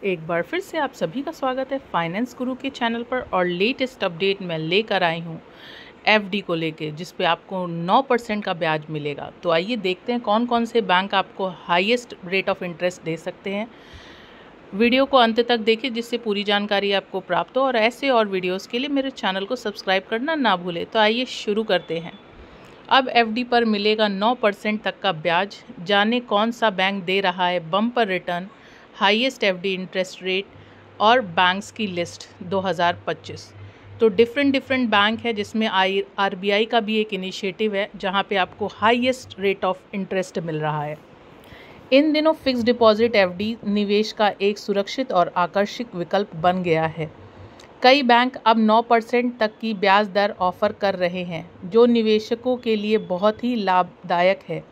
एक बार फिर से आप सभी का स्वागत है फाइनेंस गुरु के चैनल पर। और लेटेस्ट अपडेट मैं लेकर आई हूँ एफडी को लेके, जिस पे आपको 9% का ब्याज मिलेगा। तो आइए देखते हैं कौन कौन से बैंक आपको हाईएस्ट रेट ऑफ इंटरेस्ट दे सकते हैं। वीडियो को अंत तक देखिए जिससे पूरी जानकारी आपको प्राप्त हो, और ऐसे और वीडियोज़ के लिए मेरे चैनल को सब्सक्राइब करना ना भूलें। तो आइए शुरू करते हैं। अब एफडी पर मिलेगा 9% तक का ब्याज। जाने कौन सा बैंक दे रहा है bumper return, highest FD interest rate और बैंक्स की लिस्ट 2025। तो डिफरेंट बैंक है, जिसमें आरबीआई का भी एक इनिशिएटिव है जहां पे आपको हाईएस्ट रेट ऑफ इंटरेस्ट मिल रहा है। इन दिनों फिक्स्ड डिपॉजिट एफडी निवेश का एक सुरक्षित और आकर्षक विकल्प बन गया है। कई बैंक अब 9% तक की ब्याज दर ऑफर कर रहे हैं, जो निवेशकों के लिए बहुत ही लाभदायक है,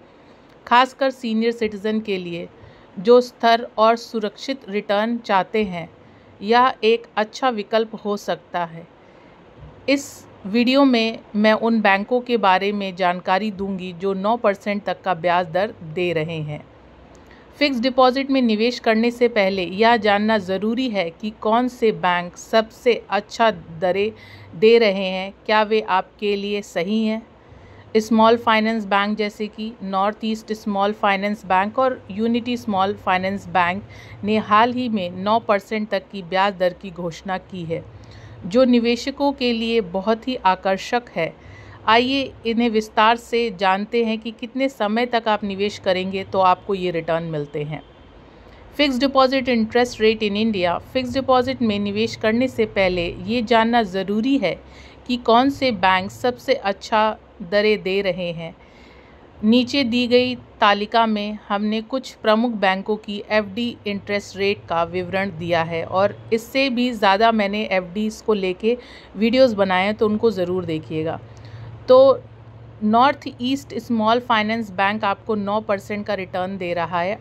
खासकर सीनियर सिटीजन के लिए जो स्थिर और सुरक्षित रिटर्न चाहते हैं। यह एक अच्छा विकल्प हो सकता है। इस वीडियो में मैं उन बैंकों के बारे में जानकारी दूंगी जो 9% तक का ब्याज दर दे रहे हैं। फिक्स्ड डिपॉजिट में निवेश करने से पहले यह जानना ज़रूरी है कि कौन से बैंक सबसे अच्छा दरें दे रहे हैं, क्या वे आपके लिए सही हैं। स्मॉल फाइनेंस बैंक जैसे कि north east small finance bank और यूनिटी स्मॉल फाइनेंस बैंक ने हाल ही में 9% तक की ब्याज दर की घोषणा की है, जो निवेशकों के लिए बहुत ही आकर्षक है। आइए इन्हें विस्तार से जानते हैं कि कितने समय तक आप निवेश करेंगे तो आपको ये रिटर्न मिलते हैं। Fixed deposit interest rate in India. Fixed deposit में निवेश करने से पहले ये जानना ज़रूरी है कि कौन से बैंक सबसे अच्छा दरें दे रहे हैं। नीचे दी गई तालिका में हमने कुछ प्रमुख बैंकों की एफडी इंटरेस्ट रेट का विवरण दिया है, और इससे भी ज़्यादा मैंने एफडीज़ को लेके वीडियोस बनाए हैं, तो उनको ज़रूर देखिएगा। तो north east small finance bank आपको 9% का रिटर्न दे रहा है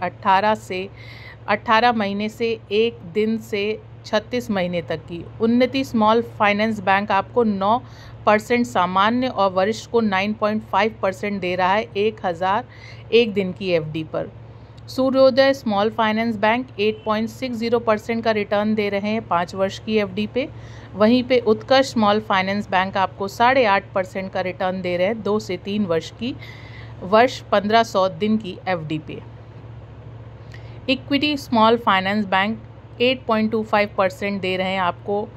18 महीने से 1 दिन से 36 महीने तक की। उन्नति स्मॉल फाइनेंस बैंक आपको 9% सामान्य और वरिष्ठ को 9.5% दे रहा है 1 दिन की एफडी पर। सूर्योदय स्मॉल फाइनेंस बैंक 8.60% का रिटर्न दे रहे हैं 5 वर्ष की एफडी पे। वहीं पे उत्कर्ष स्मॉल फाइनेंस बैंक आपको 8.5% का रिटर्न दे रहे हैं 2 से 3 वर्ष 1500 दिन की एफडी पे। इक्विटी स्मॉल फाइनेंस बैंक 8.25% दे रहे हैं आपको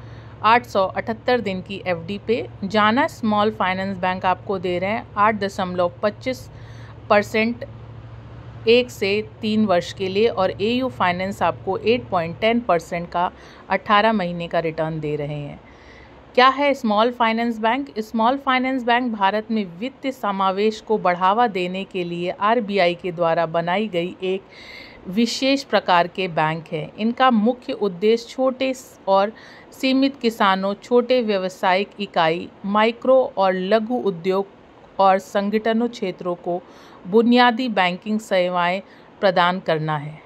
878 दिन की एफडी पे। जाना स्मॉल फाइनेंस बैंक आपको दे रहे हैं 8.25% 1 से 3 वर्ष के लिए, और एयू फाइनेंस आपको 8.10% का 18 महीने का रिटर्न दे रहे हैं। क्या है small finance bank? Small finance bank Bharat में वित्तीय समावेश को बढ़ावा देने के लिए आरबीआई के द्वारा बनाई गई एक विशेष प्रकार के बैंक है। इनका मुख्य उद्देश्य छोटे और सीमित किसानों, छोटे व्यावसायिक इकाई, माइक्रो और लघु उद्योग और संगठनों क्षेत्रों को बुनियादी बैंकिंग सेवाएं प्रदान करना है।